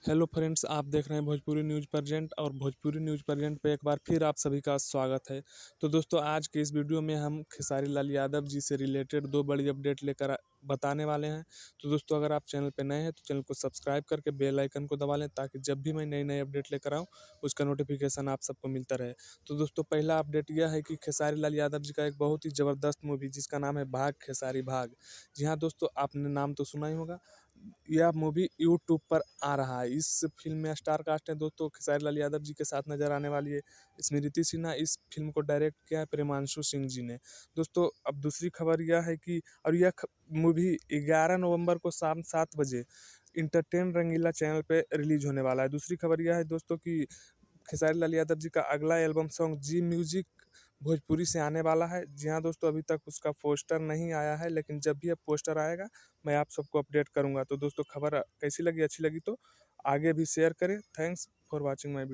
Hello friends, आप देख रहे हैं भोजपुरी न्यूज़ प्रेजेंट और भोजपुरी न्यूज़ प्रेजेंट पे एक बार फिर आप सभी का स्वागत है। तो दोस्तों, आज के इस वीडियो में हम खेसारी लाल यादव जी से रिलेटेड दो बड़ी अपडेट बताने वाले हैं। तो दोस्तों, अगर आप चैनल पे नए हैं तो चैनल को सब्सक्राइब करके बेल आइकन को दबा लें, ताकि जब भी मैं नई नई अपडेट लेकर आऊँ उसका नोटिफिकेशन आप सबको मिलता रहे। तो दोस्तों, पहला अपडेट यह है कि खेसारी लाल यादव जी का एक बहुत ही ज़बरदस्त मूवी जिसका नाम है भाग खेसारी भाग। जी हाँ दोस्तों, आपने नाम तो सुना ही होगा। यह मूवी यूट्यूब पर आ रहा है। इस फिल्म में स्टार कास्ट है दोस्तों, खेसारी लाल यादव जी के साथ नजर आने वाली है स्मृति सिन्हा। इस फिल्म को डायरेक्ट किया है प्रेमांशु सिंह जी ने। दोस्तों, अब दूसरी खबर यह है कि और यह मूवी 11 नवंबर को शाम 7 बजे इंटरटेन रंगीला चैनल पे रिलीज होने वाला है। दूसरी खबर यह है दोस्तों कि खेसारी लाल यादव जी का अगला एल्बम सॉन्ग जी म्यूजिक भोजपुरी से आने वाला है। जी हाँ दोस्तों, अभी तक उसका पोस्टर नहीं आया है, लेकिन जब भी अब पोस्टर आएगा मैं आप सबको अपडेट करूंगा। तो दोस्तों, खबर कैसी लगी, अच्छी लगी तो आगे भी शेयर करें। Thanks for watching my video.